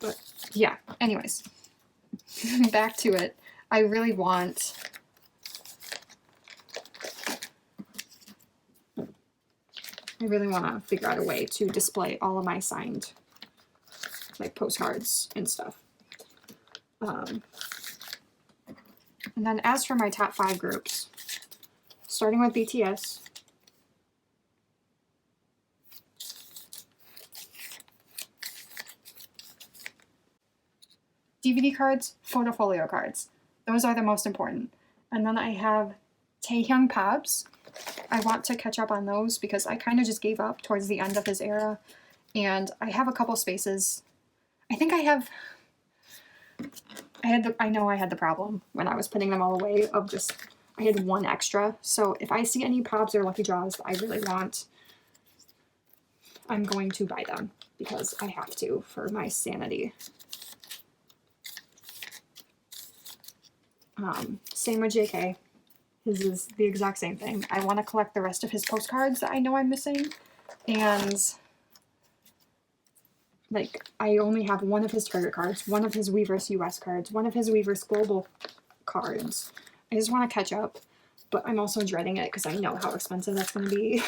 But yeah, anyways, back to it. I really want to figure out a way to display all of my signed like postcards and stuff. And then as for my top 5 groups, starting with BTS, DVD cards, photofolio cards. Those are the most important. And then I have Taehyung Pobs. I want to catch up on those because I kind of just gave up towards the end of his era. And I have a couple spaces. I think I know I had the problem when I was putting them all away of just, I had one extra. So if I see any Pobs or Lucky Draws that I really want, I'm going to buy them because I have to for my sanity. Same with JK. His is the exact same thing. I want to collect the rest of his postcards that I know I'm missing. And like, I only have one of his Target cards, one of his Weverse US cards, one of his Weverse Global cards. I just want to catch up, but I'm also dreading it because I know how expensive that's going to be.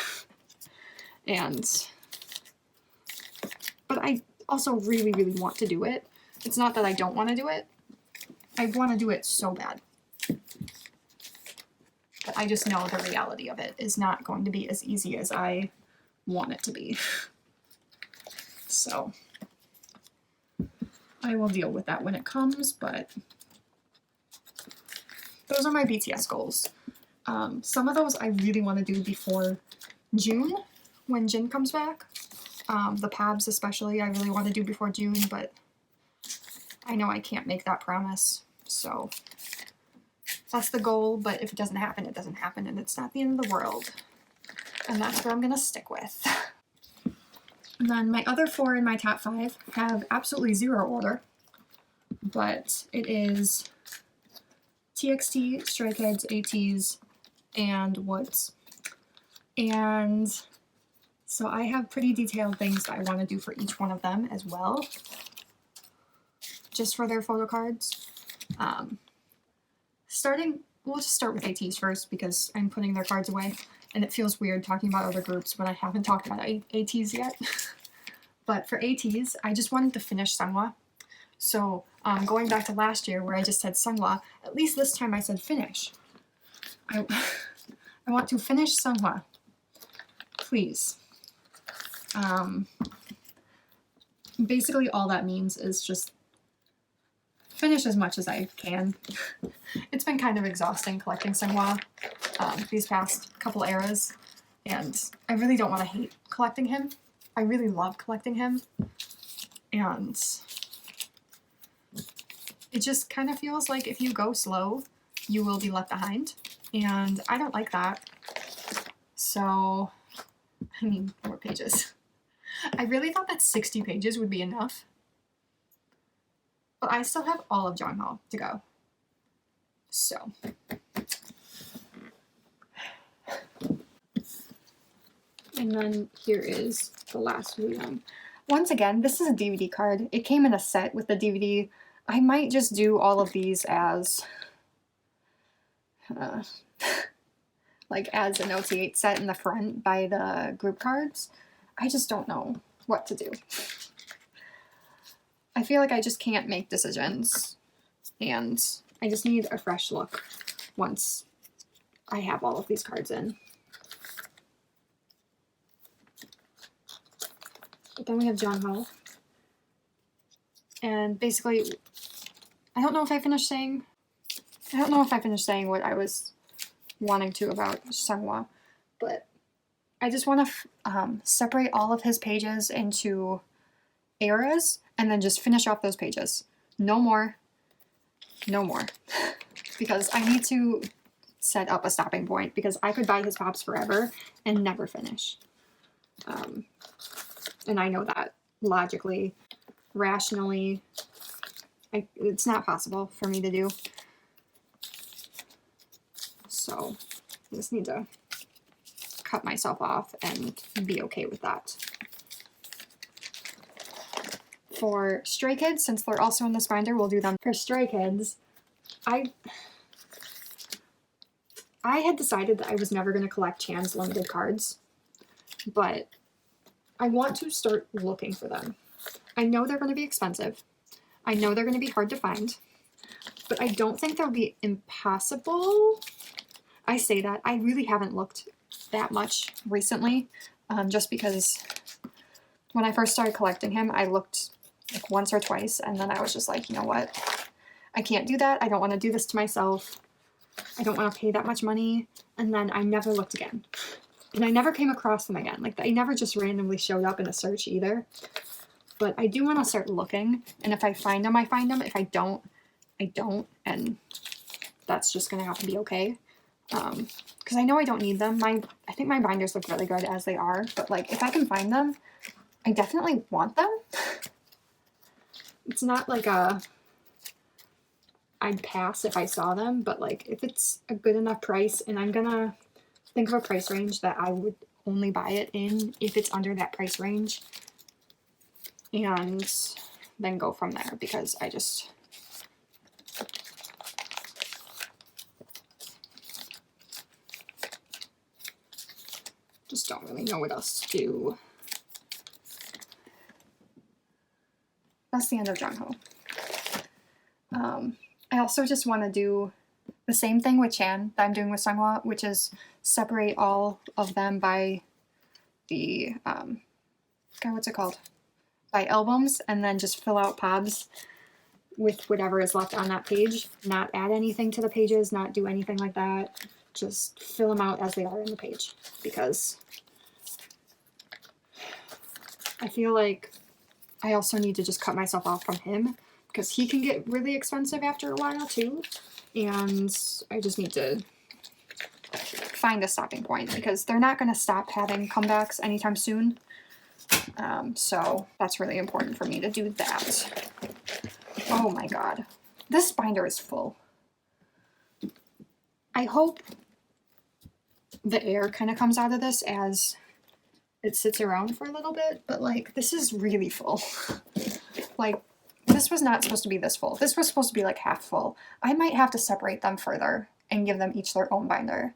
But I also really, really want to do it. It's not that I don't want to do it. I want to do it so bad. But I just know the reality of it is not going to be as easy as I want it to be. So I will deal with that when it comes, but those are my BTS goals. Some of those I really want to do before June, when Jin comes back. The Pobs especially, I really want to do before June, but I know I can't make that promise. So that's the goal, but if it doesn't happen, it doesn't happen, and it's not the end of the world. And that's what I'm going to stick with. And then my other 4 in my top 5 have absolutely 0 order, but it is TXT, Stray Kids, ateez, and woodz. And so I have pretty detailed things that I want to do for each one of them as well, just for their photo cards. We'll just start with ateez first because I'm putting their cards away, and it feels weird talking about other groups when I haven't talked about ateez yet. But for ateez, I just wanted to finish seonghwa. So going back to last year where I just said seonghwa, at least this time I said finish. I want to finish seonghwa, please. Basically all that means is just finish as much as I can. It's been kind of exhausting collecting seonghwa these past couple eras, and I really don't want to hate collecting him. I really love collecting him, and it just kind of feels like if you go slow, you will be left behind, and I don't like that. So, I mean, more pages. I really thought that 60 pages would be enough. But I still have all of Seonghwa to go. So. And then here is the last one. Once again, this is a DVD card. It came in a set with the DVD. I might just do all of these as like as an OT8 set in the front by the group cards. I just don't know what to do. I feel like I just can't make decisions, and I just need a fresh look once I have all of these cards in. But then we have Seonghwa, and basically, I don't know if I finished saying what I was wanting to about seonghwa, but I just want to separate all of his pages into eras and then just finish off those pages. No more. No more. Because I need to set up a stopping point because I could buy his pops forever and never finish. And I know that logically, rationally, it's not possible for me to do. So I just need to cut myself off and be okay with that. For Stray Kids, since they're also in this binder, we'll do them. For Stray Kids, I had decided that I was never going to collect Chan's limited cards, but I want to start looking for them. I know they're going to be expensive. I know they're going to be hard to find, but I don't think they'll be impossible. I say that. I really haven't looked that much recently, just because when I first started collecting him, I looked like once or twice, and then I was just like, you know what? I can't do that. I don't want to do this to myself. I don't want to pay that much money. And then I never looked again. And I never came across them again. Like, they never just randomly showed up in a search either. But I do want to start looking. And if I find them, I find them. If I don't, I don't. And that's just going to have to be okay. Because I know I don't need them. I think my binders look really good as they are. But, like, if I can find them, I definitely want them. It's not like I'd pass if I saw them, but like if it's a good enough price, and I'm gonna think of a price range that I would only buy it in if it's under that price range, and then go from there, because I just don't really know what else to do. That's the end of Jungho. I also just want to do the same thing with Chan that I'm doing with Seonghwa, which is separate all of them by the, God, what's it called? By albums, and then just fill out POBs with whatever is left on that page. Not add anything to the pages, not do anything like that. Just fill them out as they are in the page, because I feel like I also need to just cut myself off from him, because he can get really expensive after a while too, and I just need to find a stopping point, because they're not going to stop having comebacks anytime soon. So that's really important for me to do that. Oh my god. This binder is full. I hope the air kind of comes out of this as it sits around for a little bit, but like, this is really full. Like, this was not supposed to be this full. This was supposed to be like half full. I might have to separate them further and give them each their own binder,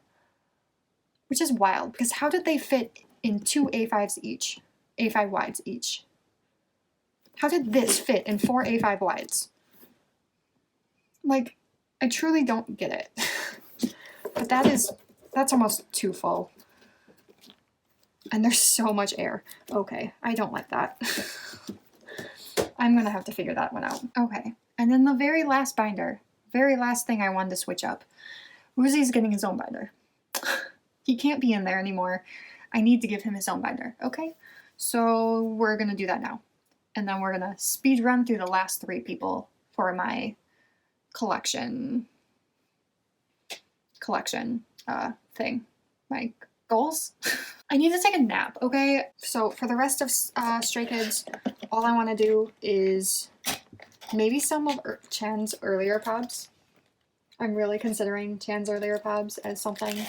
which is wild, because how did they fit in 2 A5s each? A5 wides each. How did this fit in 4 A5 wides? Like, I truly don't get it. But that's almost too full. And there's so much air. Okay, I don't like that. I'm gonna have to figure that one out. Okay, and then the very last binder, very last thing I wanted to switch up. Woozi's getting his own binder. He can't be in there anymore. I need to give him his own binder, okay? So we're gonna do that now. And then we're gonna speed run through the last 3 people for my collection thing. My goals. I need to take a nap, okay? So for the rest of Stray Kids, all I want to do is maybe some of Chan's earlier POBs. I'm really considering Chan's earlier POBs as something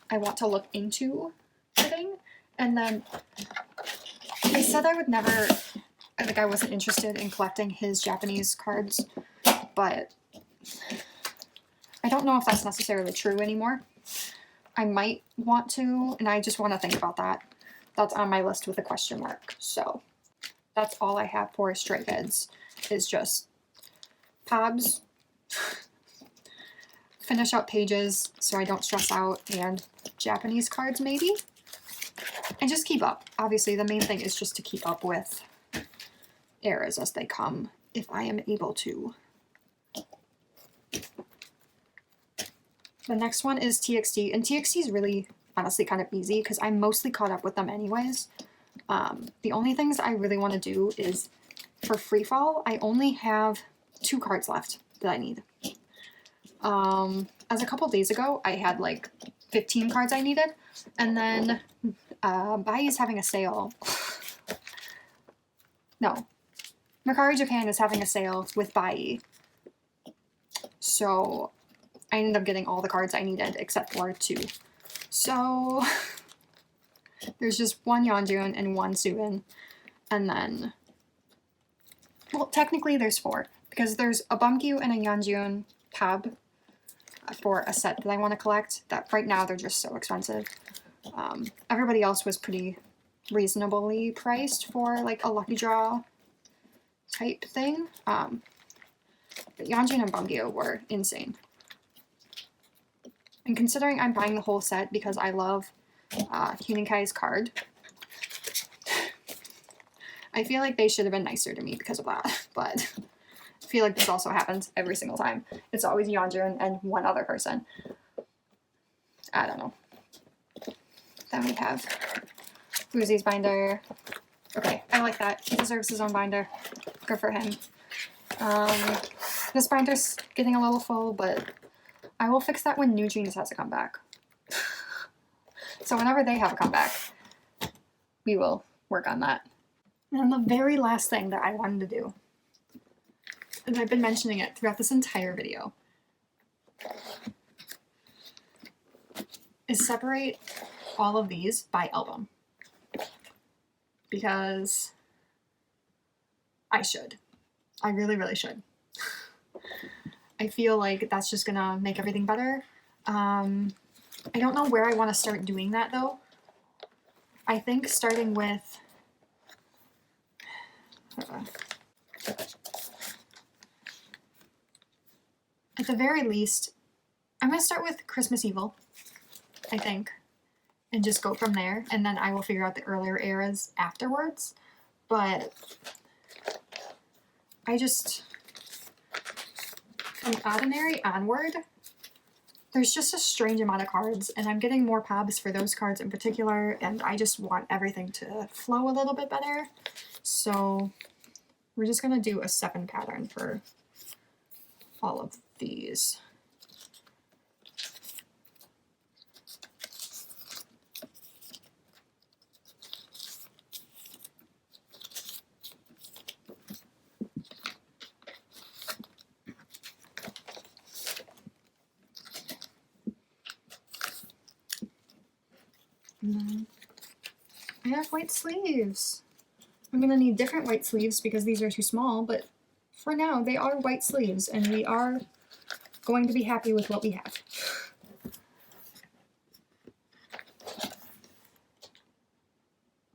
I want to look into getting. And then I said I would never, like, I wasn't interested in collecting his Japanese cards, but I don't know if that's necessarily true anymore. I might want to, and I just want to think about that. That's on my list with a question mark. So that's all I have for Stray Kids, is just POBs, finish up pages so I don't stress out, and Japanese cards maybe, and just keep up. Obviously the main thing is just to keep up with eras as they come, if I am able to. The next one is TXT, and TXT is really, honestly, kind of easy because I'm mostly caught up with them anyways. The only things I really want to do is, for Freefall, I only have 2 cards left that I need. As a couple days ago, I had like 15 cards I needed, and then Bai is having a sale. No. Mercari Japan is having a sale with Bai. So I ended up getting all the cards I needed except for 2. So there's just 1 Yeonjun and 1 Soon. And then, well, technically there's 4 because there's a Bumgyu and a Yeonjun tab for a set that I want to collect. That right now they're just so expensive. Everybody else was pretty reasonably priced for like a lucky draw type thing. But Yeonjun and Bumgyu were insane. And considering I'm buying the whole set because I love Huening-Kai's card, I feel like they should have been nicer to me because of that. But I feel like this also happens every single time. It's always Yeonjun and one other person. I don't know. Then we have woozi's binder. Okay, I like that. He deserves his own binder. Good for him. This binder's getting a little full, but I will fix that when New Jeans has a comeback. So whenever they have a comeback, we will work on that. And the very last thing that I wanted to do, and I've been mentioning it throughout this entire video, is separate all of these by album. Because I should. I really, really should. I feel like that's just gonna make everything better. I don't know where I want to start doing that though. I think starting with at the very least, I'm gonna start with Christmas Evil, I think, and just go from there, and then I will figure out the earlier eras afterwards. But I just, from Ordinary onward, there's just a strange amount of cards, and I'm getting more pubs for those cards in particular, and I just want everything to flow a little bit better. So we're just gonna do a 7 pattern for all of these. I have white sleeves. I'm going to need different white sleeves because these are too small, but for now they are white sleeves and we are going to be happy with what we have.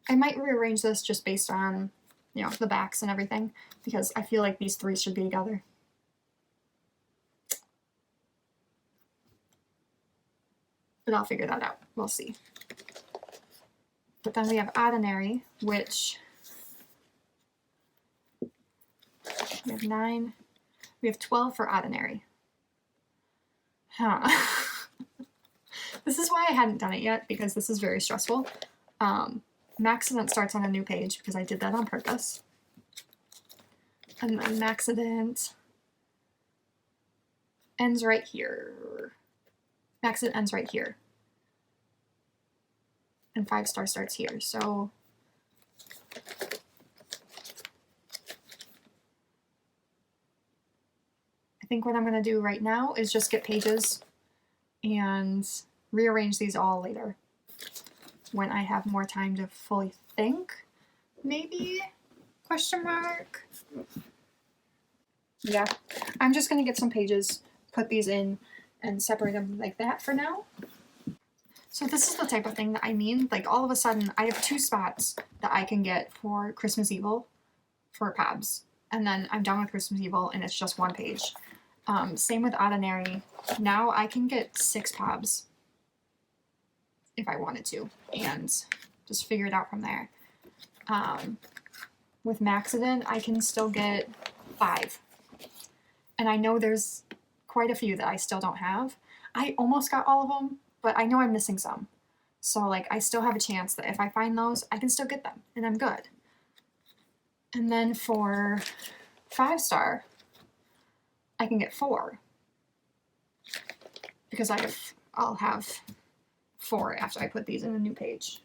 I might rearrange this just based on, you know, the backs and everything because I feel like these 3 should be together. But I'll figure that out. We'll see. But then we have Ordinary, which we have 9. We have 12 for Ordinary. Huh. This is why I hadn't done it yet, because this is very stressful. Maxident starts on a new page, because I did that on purpose. And then Maxident ends right here. Maxident ends right here. And 5 star starts here, so I think what I'm going to do right now is just get pages and rearrange these all later when I have more time to fully think, maybe, question mark. Yeah, I'm just going to get some pages, put these in, and separate them like that for now. So this is the type of thing that I mean, like all of a sudden I have 2 spots that I can get for Christmas Evil for PABs, and then I'm done with Christmas Evil and it's just 1 page. Same with Ordinary. Now I can get 6 PABs if I wanted to, and just figure it out from there. With Maxident, I can still get 5. And I know there's quite a few that I still don't have. I almost got all of them, but I know I'm missing some. So, like, I still have a chance that if I find those, I can still get them, and I'm good. And then for 5 star, I can get 4. Because I'll have 4 after I put these in a new page.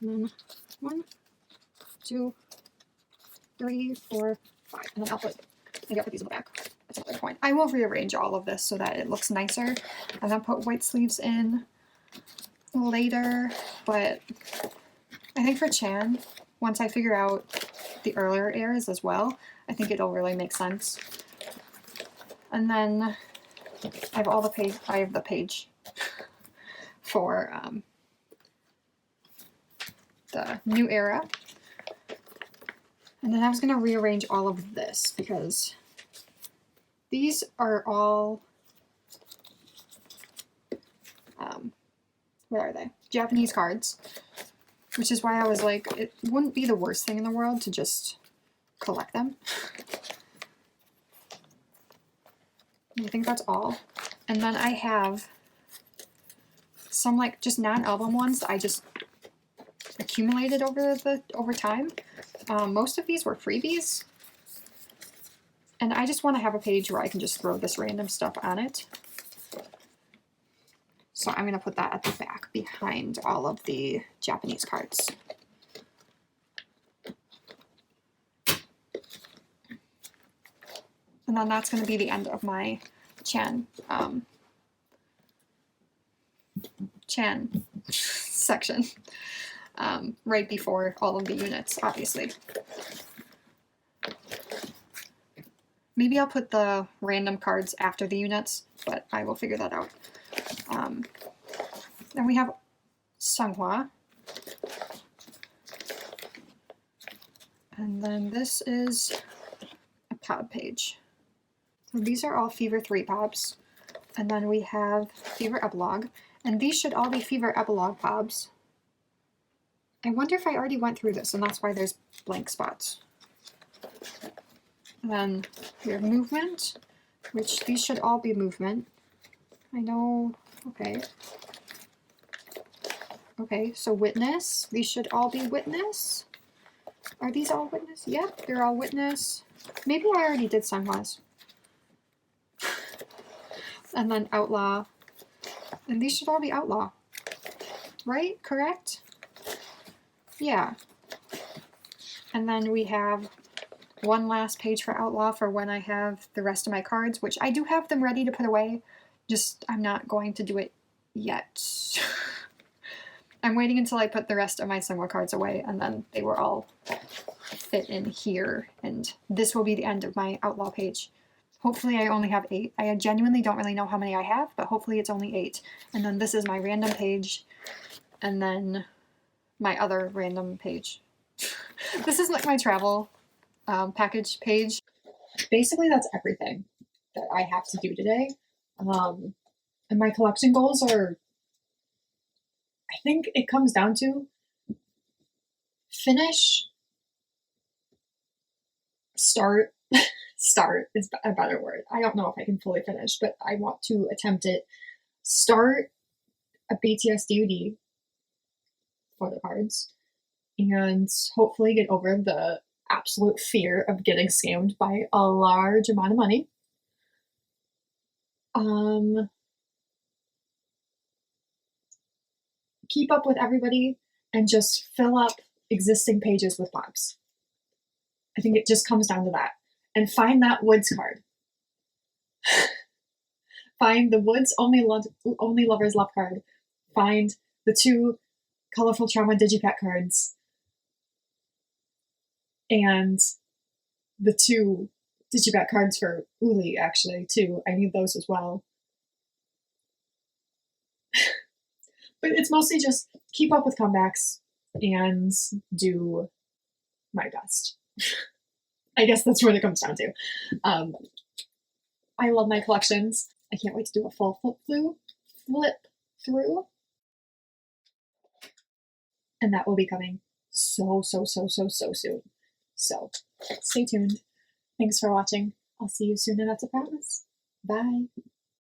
And then 1, 2, 3, 4, 5. And then I'll put these in the back at some other point. I will rearrange all of this so that it looks nicer, and then put white sleeves in later. But I think for Chan, once I figure out the earlier eras as well, I think it'll really make sense. And then I have the page for the new era. And then I was going to rearrange all of this because these are all, what are they? Japanese cards, which is why I was like, it wouldn't be the worst thing in the world to just collect them. I think that's all. And then I have some like just non-album ones that I just accumulated over time. Most of these were freebies, and I just want to have a page where I can just throw this random stuff on it. So I'm going to put that at the back behind all of the Japanese cards. And then that's going to be the end of my Chan section. Right before all of the units, obviously. Maybe I'll put the random cards after the units, but I will figure that out. Then we have seonghwa. And then this is a pod page. So these are all Fever 3 pops. And then we have Fever Epilogue. And these should all be Fever Epilogue pops. I wonder if I already went through this, and that's why there's blank spots. And then we have Movement, which these should all be Movement. I know, okay. Okay, so Witness, these should all be Witness. Are these all Witness? Yep, they're all Witness. Maybe I already did seonghwas. And then Outlaw. And these should all be Outlaw. Right? Correct? Yeah. And then we have one last page for Outlaw for when I have the rest of my cards, which I do have them ready to put away. Just, I'm not going to do it yet. I'm waiting until I put the rest of my seonghwa cards away, and then they will all fit in here. And this will be the end of my Outlaw page. Hopefully I only have 8. I genuinely don't really know how many I have, but hopefully it's only 8. And then this is my random page. And then my other random page. This is like my travel package page. Basically, that's everything that I have to do today. And my collection goals are, I think it comes down to finish, start is a better word. I don't know if I can fully finish, but I want to attempt it. Start a BTS DoD for the cards, and hopefully get over the absolute fear of getting scammed by a large amount of money. Keep up with everybody and just fill up existing pages with pops. I think it just comes down to that. And find that woodz card. Find the woodz only lovers love card. Find the 2 colorful trauma digipack cards. And the 2 digipack cards for Uli, actually, too. I need those as well. But it's mostly just keep up with comebacks and do my best. I guess that's what it comes down to. I love my collections. I can't wait to do a full flip through. And that will be coming so soon. So stay tuned. Thanks for watching. I'll see you soon, and that's a promise. Bye.